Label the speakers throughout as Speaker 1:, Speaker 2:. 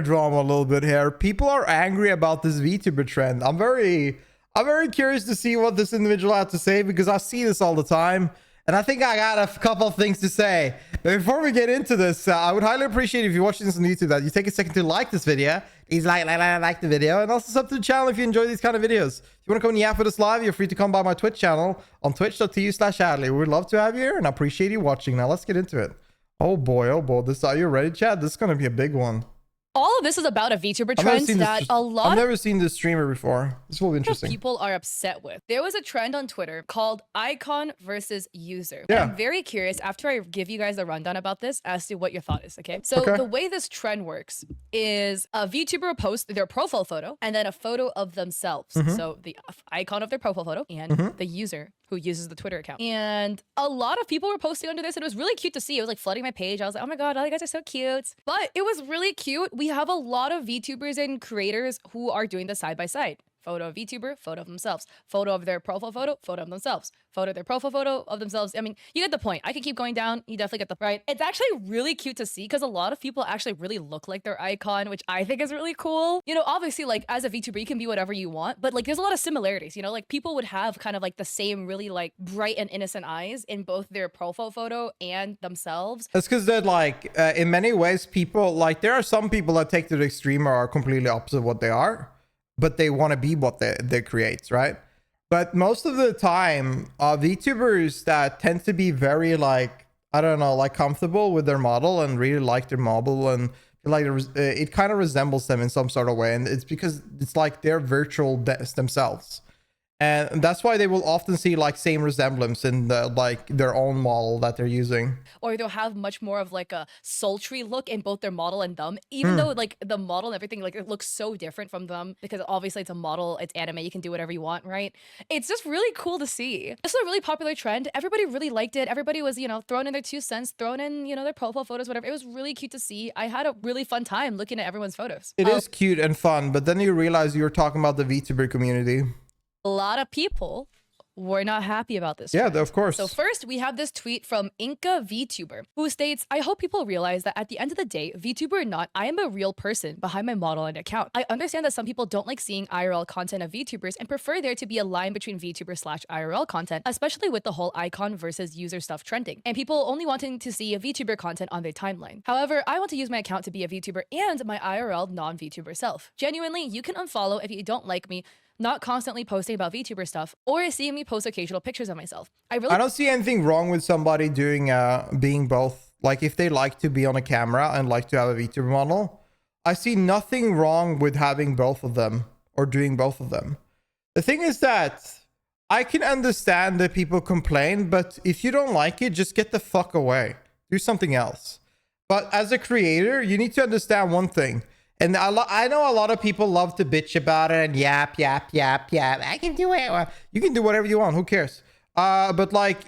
Speaker 1: drama a little bit here. People are angry about this VTuber trend. I'm very curious to see what this individual had to say, because I see this all the time. And I think I got a couple of things to say. But before we get into this, I would highly appreciate if you're watching this on YouTube that you take a second to like this video. Please like the video. And also sub to the channel if you enjoy these kind of videos. If you want to come and yap with us live, you're free to come by my Twitch channel on twitch.tv/Adley. We would love to have you here and I appreciate you watching. Now let's get into it. Oh boy. Are you ready, Chad? This is going to be a big one.
Speaker 2: All of this is about a VTuber trend that
Speaker 1: I've never seen this streamer before. This will be interesting.
Speaker 2: People are upset with. There was a trend on Twitter called icon versus user.
Speaker 1: Yeah.
Speaker 2: I'm very curious after I give you guys the rundown about this as to what your thought is, okay? So the way this trend works is a VTuber will post their profile photo and then a photo of themselves. So the icon of their profile photo and the user who uses the Twitter account. And a lot of people were posting under this. And it was really cute to see. It was like flooding my page. I was like, oh my God, all you guys are so cute. But it was really cute. We have a lot of VTubers and creators who are doing this side by side. Photo of VTuber, photo of themselves. Photo of their profile photo, photo of themselves. Photo of their profile photo of themselves. I mean, you get the point. I can keep going down. You definitely get the right. It's actually really cute to see because a lot of people actually really look like their icon, which I think is really cool. You know, obviously, like as a VTuber, you can be whatever you want, but like there's a lot of similarities, you know, like people would have kind of like the same really like bright and innocent eyes in both their profile photo and themselves.
Speaker 1: That's because they're like, in many ways, people like, there are some people that take to the extreme or are completely opposite of what they are, but they want to be what they create, right? But most of the time, VTubers that tend to be very like, I don't know, like comfortable with their model and really like their model and like it kind of resembles them in some sort of way. And it's because it's like they're virtual themselves. And that's why they will often see like same resemblance in the like their own model that they're using.
Speaker 2: Or they'll have much more of like a sultry look in both their model and them, even though like the model and everything, like it looks so different from them because obviously it's a model, it's anime, you can do whatever you want, right? It's just really cool to see. This is a really popular trend. Everybody really liked it. Everybody was, you know, throwing in their 2 cents, throwing in, you know, their profile photos, whatever. It was really cute to see. I had a really fun time looking at everyone's photos.
Speaker 1: It is cute and fun, but then you realize you're talking about the VTuber community.
Speaker 2: A lot of people were not happy about this.
Speaker 1: Yeah, of course.
Speaker 2: So first, we have this tweet from Inca VTuber, who states, I hope people realize that at the end of the day, VTuber or not, I am a real person behind my model and account. I understand that some people don't like seeing IRL content of VTubers and prefer there to be a line between VTuber/IRL content, especially with the whole icon versus user stuff trending, and people only wanting to see a VTuber content on their timeline. However, I want to use my account to be a VTuber and my IRL non-VTuber self. Genuinely, you can unfollow if you don't like me not constantly posting about VTuber stuff or seeing me post occasional pictures of myself. I
Speaker 1: don't see anything wrong with somebody doing being both. Like if they like to be on a camera and like to have a VTuber model, I see nothing wrong with having both of them or doing both of them. The thing is that I can understand that people complain, but if you don't like it, just get the fuck away. Do something else. But as a creator, you need to understand one thing. And I know a lot of people love to bitch about it and yap. I can do it. You can do whatever you want. Who cares? But like,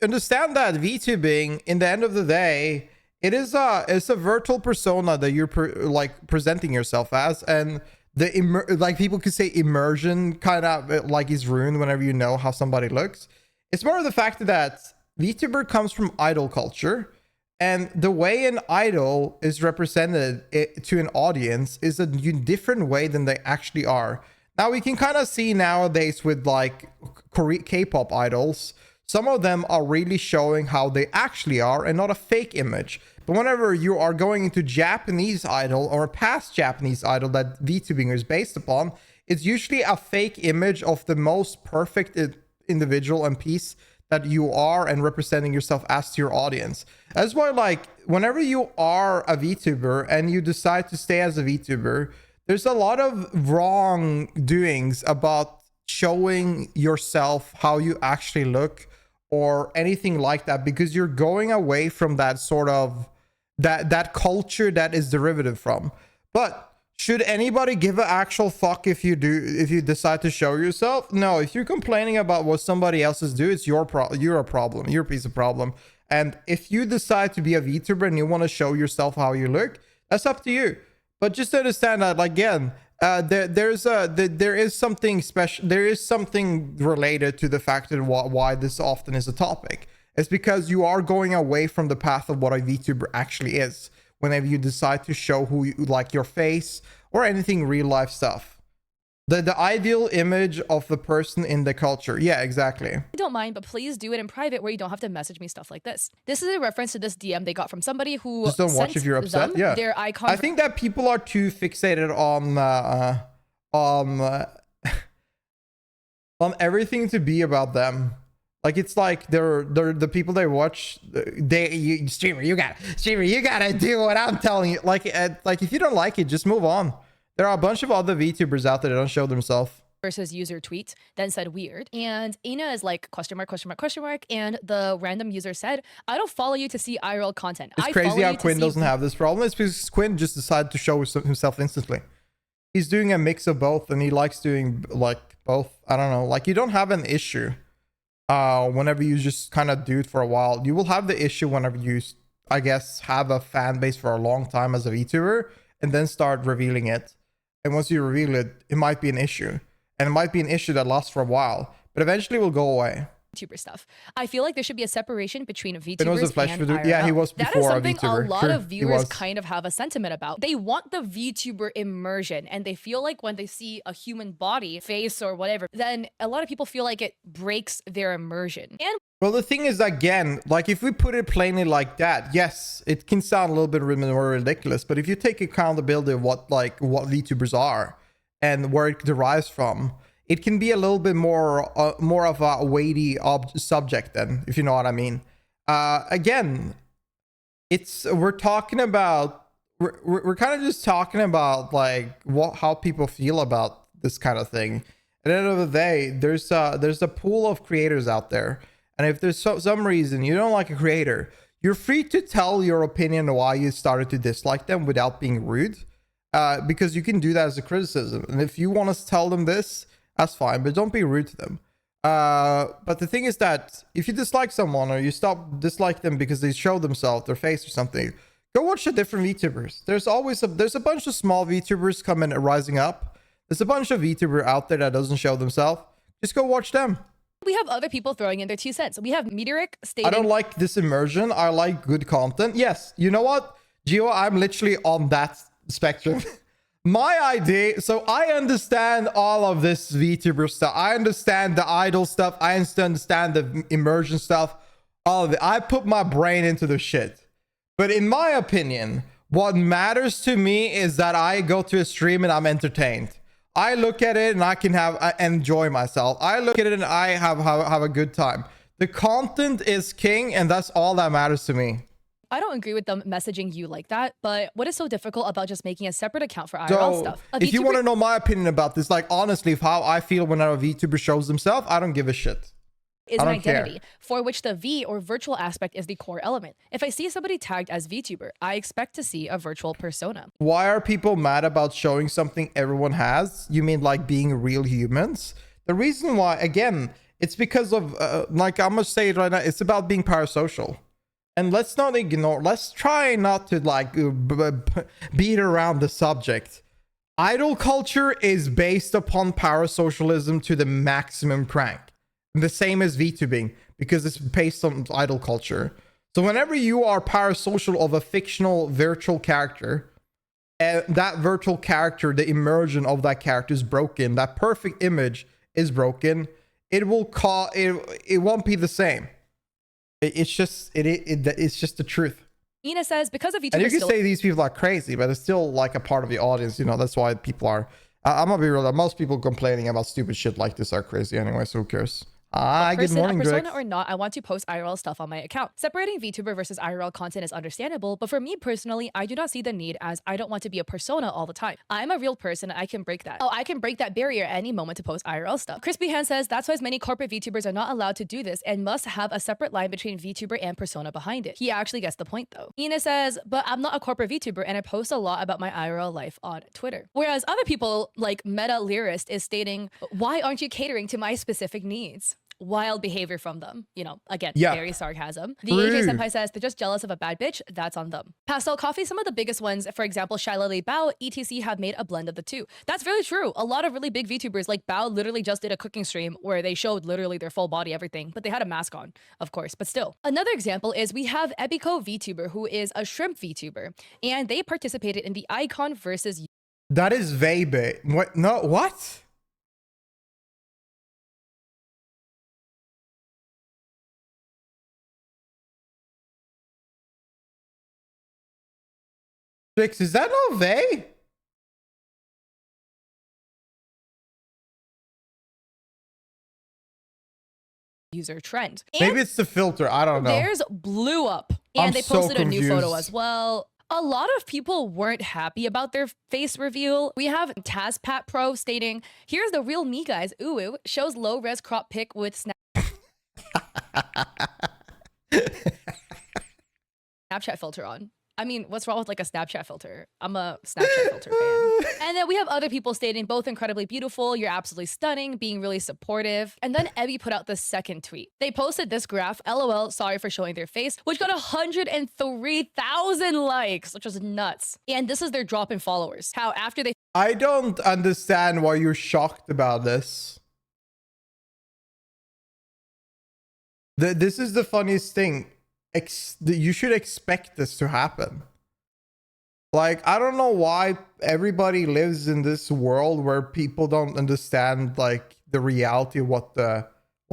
Speaker 1: understand that VTubing, in the end of the day, it's a virtual persona that you're presenting yourself as, and like people could say immersion kind of like is ruined whenever you know how somebody looks. It's more of the fact that VTuber comes from idol culture. And the way an idol is represented to an audience is a different way than they actually are. Now, we can kind of see nowadays with like K-pop idols, some of them are really showing how they actually are and not a fake image. But whenever you are going into Japanese idol or a past Japanese idol that VTubing is based upon, it's usually a fake image of the most perfect individual and piece that you are and representing yourself as to your audience. That's why, like, whenever you are a VTuber and you decide to stay as a VTuber, there's a lot of wrongdoings about showing yourself how you actually look or anything like that, because you're going away from that sort of that culture that is derivative from. But should anybody give an actual fuck if you decide to show yourself? No. If you're complaining about what somebody else is doing, it's your problem. You're a problem. You're a piece of problem. And if you decide to be a VTuber and you want to show yourself how you look, that's up to you. But just understand that, again, there is something special. There is something related to the fact that why this often is a topic. It's because you are going away from the path of what a VTuber actually is. whenever you decide to show who you like, your face or anything real life stuff. The ideal image of the person in the culture. Yeah, exactly.
Speaker 2: I don't mind, but please do it in private where you don't have to message me stuff like this. This is a reference to this DM they got from somebody who
Speaker 1: just don't watch if you're upset. Yeah,
Speaker 2: their icon.
Speaker 1: I think that people are too fixated on everything to be about them. Like, it's like they're the people they watch. Streamer, you gotta do what I'm telling you. Like if you don't like it, just move on. There are a bunch of other VTubers out there that don't show themselves.
Speaker 2: Versus user tweet, then said weird. And Ina is like, question mark, question mark, question mark. And the random user said, I don't follow you to see IRL content.
Speaker 1: It's crazy how Quinn doesn't have this problem. It's because Quinn just decided to show himself instantly. He's doing a mix of both, and he likes doing like both. I don't know. Like, you don't have an issue whenever you just kind of do it for a while. You will have the issue whenever you, I guess, have a fan base for a long time as a VTuber and then start revealing it. And once you reveal it, it might be an issue. And it might be an issue that lasts for a while, but eventually will go away.
Speaker 2: VTuber stuff. I feel like there should be a separation between VTubers and IRL.
Speaker 1: Yeah, he was before
Speaker 2: that is something
Speaker 1: a VTuber.
Speaker 2: A lot of viewers kind of have a sentiment about. They want the VTuber immersion, and they feel like when they see a human body, face, or whatever, then a lot of people feel like it breaks their immersion. And
Speaker 1: well, the thing is, again, like, if we put it plainly like that, yes, it can sound a little bit more ridiculous, but if you take accountability of what VTubers are and where it derives from, it can be a little bit more of a weighty subject then, if you know what I mean. Again, we're talking about, we're kind of just talking about like how people feel about this kind of thing. At the end of the day, there's a pool of creators out there. And if there's some reason you don't like a creator, you're free to tell your opinion on why you started to dislike them without being rude, because you can do that as a criticism. And if you want to tell them this, that's fine, but don't be rude to them. But the thing is that if you dislike someone or you stop dislike them because they show themselves, their face or something, go watch the different VTubers. There's a bunch of small VTubers coming and rising up. There's a bunch of VTuber out there that doesn't show themselves. Just go watch them.
Speaker 2: We have other people throwing in their 2 cents. We have Meteoric stating,
Speaker 1: I don't like this immersion. I like good content. Yes, you know what, Gio? I'm literally on that spectrum. My idea, so I understand all of this VTuber stuff. I understand the idol stuff. I understand the immersion stuff. All of it. I put my brain into the shit. But in my opinion, what matters to me is that I go to a stream and I'm entertained. I look at it and I can enjoy myself. I look at it and I have a good time. The content is king, and that's all that matters to me.
Speaker 2: I don't agree with them messaging you like that, but what is so difficult about just making a separate account for IRL stuff?
Speaker 1: If you want to know my opinion about this, like, honestly, how I feel when a VTuber shows himself, I don't give a shit.
Speaker 2: Is an identity for which the V or virtual aspect is the core element. If I see somebody tagged as VTuber, I expect to see a virtual persona.
Speaker 1: Why are people mad about showing something everyone has? You mean like being real humans? The reason why, again, it's because of, like, I'm gonna say it right now, it's about being parasocial. And let's not ignore, let's try not to like beat around the subject. Idol culture is based upon parasocialism to the maximum crank. The same as VTubing, because it's based on idol culture. So whenever you are parasocial of a fictional virtual character, that virtual character, the immersion of that character is broken, that perfect image is broken, it won't be the same. It's just the truth.
Speaker 2: Ina says, because of VTubers,
Speaker 1: and you can say these people are crazy, but it's still like a part of the audience, you know. That's why people are, I'm gonna be real, most people complaining about stupid shit like this are crazy anyway, so who cares? Good morning,
Speaker 2: persona or not, I want to post IRL stuff on my account. Separating VTuber versus IRL content is understandable, but for me personally, I do not see the need, as I don't want to be a persona all the time. I'm a real person. I can break that. Oh, I can break that barrier at any moment to post IRL stuff. Crispy Hand says, that's why many corporate VTubers are not allowed to do this and must have a separate line between VTuber and persona behind it. He actually gets the point though. Ina says, but I'm not a corporate VTuber and I post a lot about my IRL life on Twitter. Whereas other people like Meta Lyrist is stating, why aren't you catering to my specific needs? wild behavior from them. You know, again,
Speaker 1: Yeah.
Speaker 2: very sarcasm. The AJ Senpai says they're just jealous of a bad bitch. That's on them. Pastel Coffee, some of the biggest ones, for example, Shiley Bao, etc. have made a blend of the two. That's really true. A lot of really big VTubers like Bao literally just did a cooking stream where they showed literally their full body, everything, but they had a mask on, of course, but still. Another example is we have Ebiko VTuber, who is a shrimp VTuber, and they participated in the Icon versus...
Speaker 1: That is Vebe. What? No, what? Is that not Vey?
Speaker 2: user trend.
Speaker 1: Maybe it's the filter. I don't know.
Speaker 2: Theirs blew up, and they posted
Speaker 1: so
Speaker 2: a new photo as well. A lot of people weren't happy about their face reveal. We have TazPat Pro stating, "Here's the real me, guys. Ooh, shows low res crop pic with Snapchat filter on." I mean, what's wrong with like a Snapchat filter? I'm a Snapchat filter fan. And then we have other people stating both incredibly beautiful, you're absolutely stunning, being really supportive. And then Ebby put out the second tweet. They posted this graph, LOL, sorry for showing their face, which got 103,000 likes, which was nuts. And this is their drop in followers. How after they...
Speaker 1: I don't understand why you're shocked about this. This is the funniest thing. You should expect this to happen. Like, I don't know why everybody lives in this world where people don't understand like the reality of what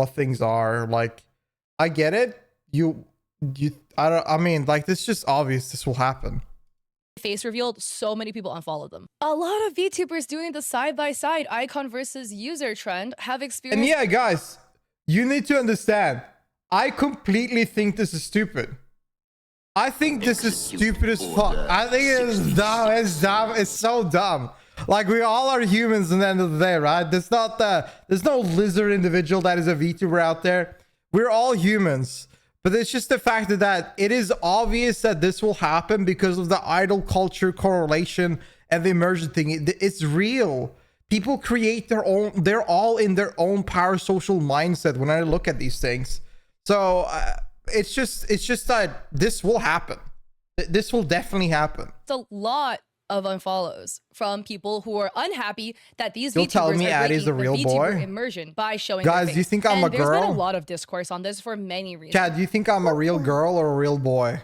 Speaker 1: things are. Like, I get it. I mean, like, this is just obvious this will happen.
Speaker 2: Face revealed, so many people unfollowed them. A lot of VTubers doing the side-by-side icon versus user trend have experienced...
Speaker 1: And yeah, guys, you need to understand, I completely think this is stupid. I think this is stupid as fuck. I think it's dumb. It's dumb. It's so dumb. Like, we all are humans at the end of the day, right? There's no lizard individual that is a VTuber out there. We're all humans. But it's just the fact that it is obvious that this will happen because of the idol culture correlation and the immersion thing. It's real. People create their own, they're all in their own parasocial mindset when I look at these things. So it's just that this will happen. This will definitely happen.
Speaker 2: It's a lot of unfollows from people who are unhappy that these
Speaker 1: You'll
Speaker 2: VTubers
Speaker 1: tell me
Speaker 2: are
Speaker 1: Addie's a real
Speaker 2: the
Speaker 1: boy?
Speaker 2: VTuber immersion by showing
Speaker 1: Guys,
Speaker 2: their face.
Speaker 1: do you think I'm a girl?
Speaker 2: There's been a lot of discourse on this for many reasons.
Speaker 1: Chad, do you think I'm a real girl or a real boy?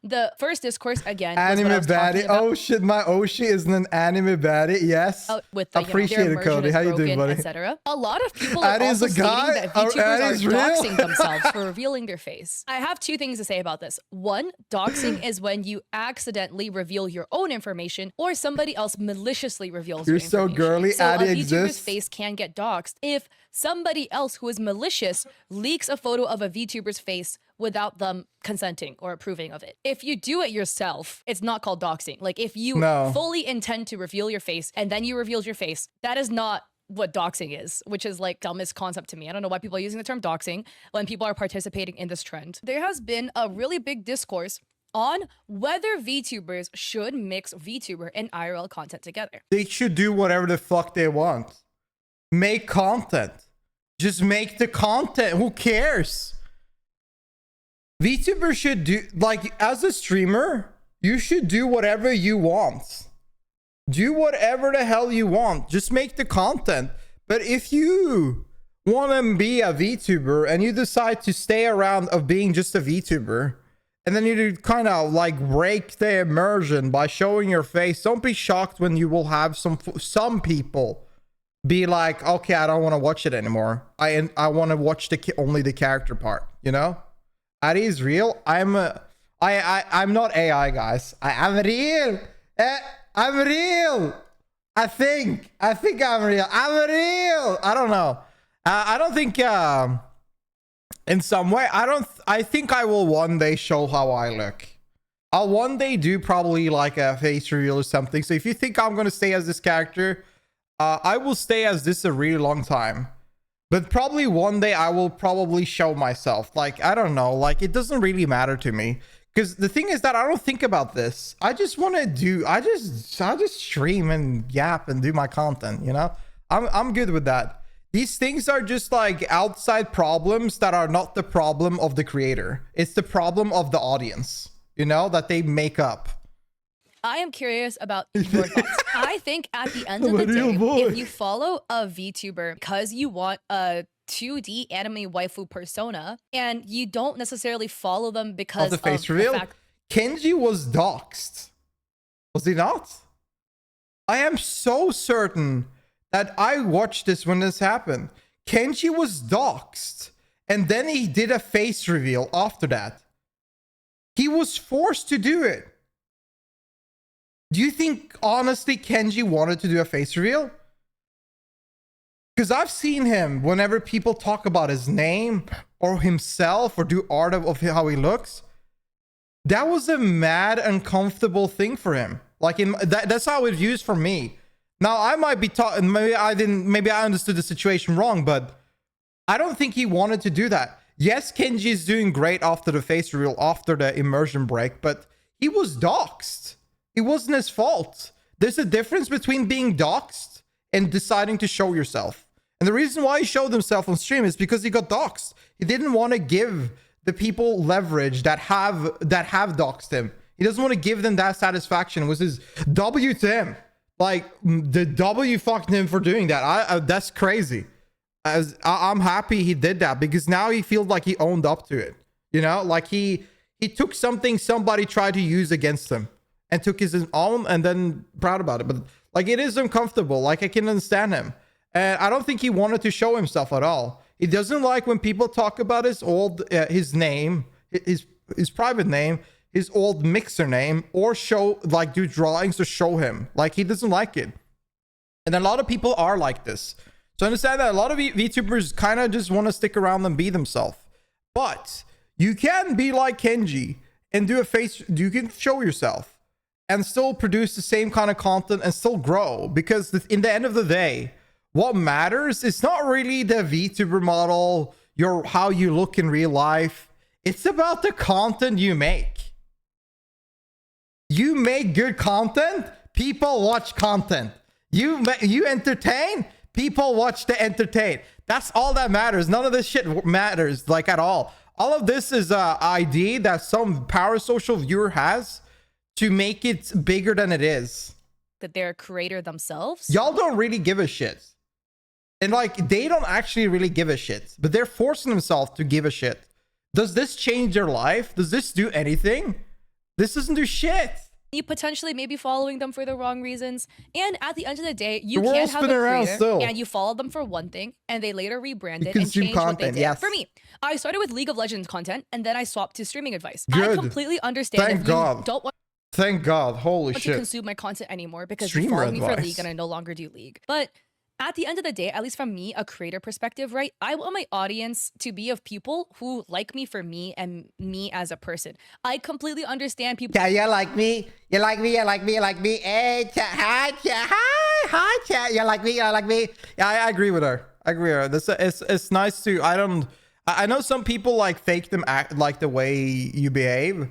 Speaker 2: The first discourse, again,
Speaker 1: anime baddie. Oh shit, my Oshi isn't an anime baddie. Yes.
Speaker 2: With the,
Speaker 1: appreciate it, Cody. How you doing, buddy?
Speaker 2: Etc. A lot of people are also stating that VTubers are doxing themselves for revealing their face. I have two things to say about this. One, doxing is when you accidentally reveal your own information or somebody else maliciously reveals your information.
Speaker 1: You're so girly.
Speaker 2: So
Speaker 1: Addie
Speaker 2: a VTuber's
Speaker 1: exists.
Speaker 2: face can get doxed if somebody else who is malicious leaks a photo of a VTuber's face without them consenting or approving of it. If you do it yourself, it's not called doxing. Like, if you fully intend to reveal your face and then you reveal your face, that is not what doxing is, which is like dumbest concept to me. I don't know why people are using the term doxing when people are participating in this trend. There has been a really big discourse on whether VTubers should mix VTuber and IRL content together.
Speaker 1: They should do whatever the fuck they want. Make content. Just make the content. Who cares? VTuber should do, like, as a streamer, you should do whatever you want. Do whatever the hell you want. Just make the content. But if you want to be a VTuber and you decide to stay around of being just a VTuber, and then you kind of like break the immersion by showing your face, don't be shocked when you will have some people be like, okay, I don't want to watch it anymore. I want to watch only the character part, you know? Addie is real. I'm not AI, guys. I'm real. I'm real. I think I'm real. I'm real. I don't know. I don't think in some way, I think I will one day show how I look. I'll one day do probably like a face reveal or something. So if you think I'm going to stay as this character, I will stay as this a really long time. But probably one day I will probably show myself. Like, I don't know. Like, it doesn't really matter to me. Because the thing is that I don't think about this. I just want to do... I just stream and yap and do my content, you know? I'm good with that. These things are just like outside problems that are not the problem of the creator. It's the problem of the audience, you know, that they make up.
Speaker 2: I am curious about your thoughts. I think at the end of the day, if you follow a VTuber because you want a 2D anime waifu persona and you don't necessarily follow them because
Speaker 1: of the face reveal, Kenji was doxxed. Was he not? I am so certain that I watched this when this happened. Kenji was doxxed, and then he did a face reveal after that. He was forced to do it. Do you think, honestly, Kenji wanted to do a face reveal? Because I've seen him, whenever people talk about his name or himself or do art of how he looks, that was a mad, uncomfortable thing for him. Like, that's how it views for me. Now, I might be talking, maybe I understood the situation wrong, but I don't think he wanted to do that. Yes, Kenji is doing great after the face reveal, after the immersion break, but he was doxxed. It wasn't his fault. There's a difference between being doxxed and deciding to show yourself. And the reason why he showed himself on stream is because he got doxxed. He didn't want to give the people leverage that have doxxed him. He doesn't want to give them that satisfaction. It was his W to him. Like, the W fucked him for doing that. That's crazy. I'm happy he did that, because now he feels like he owned up to it. You know, like he took something somebody tried to use against him and took his own, and then proud about it. But like, it is uncomfortable. Like, I can understand him, and I don't think he wanted to show himself at all. He doesn't like when people talk about his old his name, his private name, his old mixer name, or show, like, do drawings to show him. Like, he doesn't like it. And a lot of people are like this. So understand that a lot of VTubers kind of just want to stick around and be themselves. But you can be like Kenji and do a face, you can show yourself and still produce the same kind of content and still grow. Because in the end of the day, what matters is not really the VTuber model, how you look in real life. It's about the content you make. You make good content, people watch content. You entertain, people watch to entertain. That's all that matters. None of this shit matters, like, at all. All of this is a idea that some Parasocial viewer has to make it bigger than it is.
Speaker 2: That they're a creator themselves?
Speaker 1: Y'all don't really give a shit. And like, they don't actually really give a shit, but they're forcing themselves to give a shit. Does this change their life? Does this do anything? This doesn't do shit.
Speaker 2: You potentially may be following them for the wrong reasons. And at the end of the day, you can't have a creator and you follow them for one thing and they later rebrand it and change what they did. Yes. For me, I started with League of Legends content and then I swapped to streaming advice. Good. I completely understand if you don't want
Speaker 1: Thank God. Holy shit.
Speaker 2: to consume my content anymore because you follow me for League and I no longer do League. But at the end of the day, at least from me, a creator perspective, right? I want my audience to be of people who like me for me and me as a person. I completely understand people.
Speaker 1: Yeah, you like me. You like me. You like me. You like me. Hey, chat. Hi, chat. Hi, chat. You like me. You like me. Yeah, I agree with her. I agree with her. It's nice to. I know some people like fake them act like the way you behave.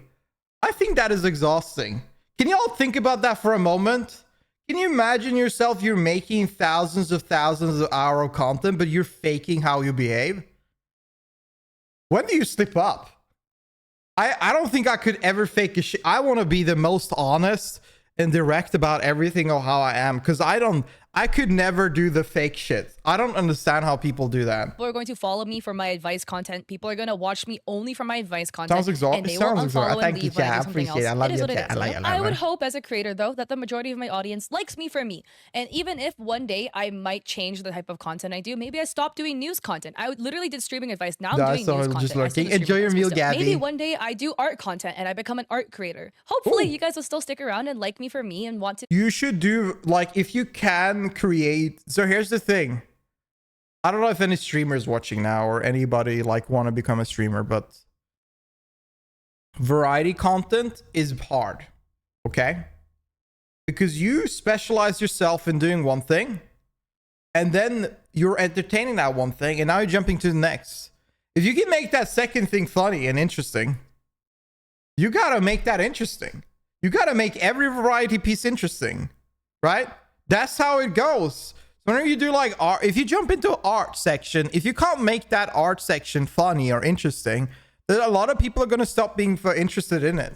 Speaker 1: I think that is exhausting. Can y'all think about that for a moment? Can you imagine yourself, you're making thousands of hours of content, but you're faking how you behave? When do you slip up? I don't think I could ever fake a shit. I want to be the most honest and direct about everything or how I am, because I could never do the fake shit. I don't understand how people do that.
Speaker 2: People are going to follow me for my advice content. People are going to watch me only for my advice content.
Speaker 1: Sounds exhausting.
Speaker 2: And they will unfollow and leave when I do something else.
Speaker 1: I love you,
Speaker 2: I would hope as a creator, though, that the majority of my audience likes me for me. And even if one day I might change the type of content I do, maybe I stop doing news content. I literally did streaming advice. Now I'm doing news content.
Speaker 1: Just enjoy your meal, Gabby.
Speaker 2: Maybe one day I do art content and I become an art creator. Hopefully you guys will still stick around and like me for me and want to.
Speaker 1: You should do, like, if you can create. So here's the thing. I don't know if any streamers watching now or anybody like want to become a streamer, but variety content is hard, okay? Because you specialize yourself in doing one thing and then you're entertaining that one thing and now you're jumping to the next. If you can make that second thing funny and interesting, you gotta make that interesting. You gotta make every variety piece interesting, right? That's how it goes. So whenever you do like art, if you jump into art section, if you can't make that art section funny or interesting, then a lot of people are going to stop being interested in it.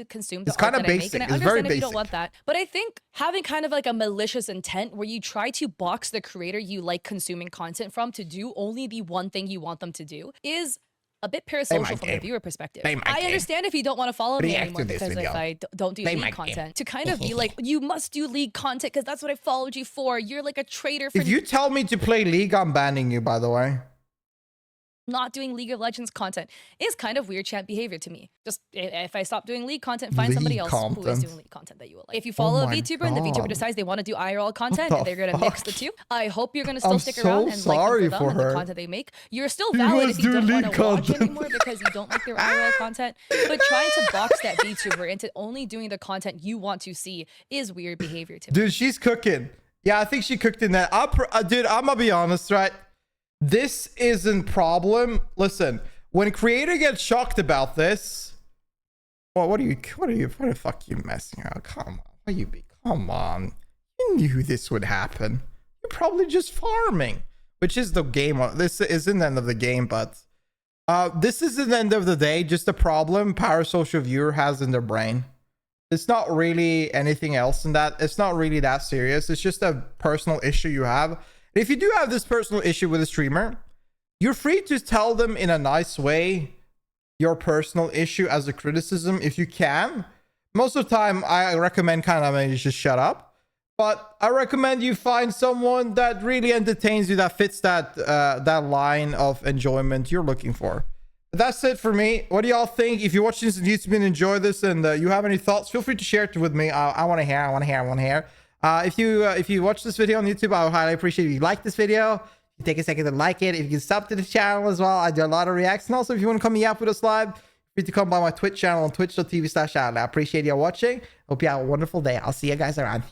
Speaker 2: Consume the art that I make, and I understand if you don't want that, but I think having kind of like a malicious intent where you try to box the creator you like consuming content from to do only the one thing you want them to do is a bit parasocial from a viewer perspective. I understand if you don't want to follow me anymore because if I don't do league content, to kind of be like, you must do league content because that's what I followed you for. You're like a traitor for—
Speaker 1: If you tell me to play League, I'm banning you, by the way.
Speaker 2: Not doing League of Legends content is kind of weird champ behavior to me. Just if I stop doing League content, find somebody else who is doing League content that you will like. If you follow a VTuber and the VTuber decides they want to do IRL content and they're going to mix the two, I hope you're going to still stick around and like them for the content they make. You're still valid if you don't want to watch anymore because you don't like their IRL content. But trying to box that VTuber into only doing the content you want to see is weird behavior to me.
Speaker 1: Dude, she's cooking. Yeah, I think she cooked in that. Dude, I'm going to be honest, right? This isn't problem. Listen, when creator gets shocked about this, well, what the fuck are you messing around? Come on, come on. You knew this would happen. You're probably just farming, which is the game. This isn't the end of the game, but this is the end of the day. Just a problem Parasocial viewer has in their brain. It's not really anything else in that. It's not really that serious. It's just a personal issue you have. If you do have this personal issue with a streamer, you're free to tell them in a nice way your personal issue as a criticism if you can. Most of the time, I recommend kind of maybe just shut up. But I recommend you find someone that really entertains you, that fits that that line of enjoyment you're looking for. But that's it for me. What do y'all think? If you're watching this on YouTube and enjoy this and you have any thoughts, feel free to share it with me. I want to hear. If you watch this video on YouTube, I would highly appreciate if you like this video. Take a second to like it. If you can sub to the channel as well, I do a lot of reacts. And also, if you want to come up with us live, free to come by my Twitch channel on twitch.tv/outlet. I appreciate you watching. Hope you have a wonderful day. I'll see you guys around.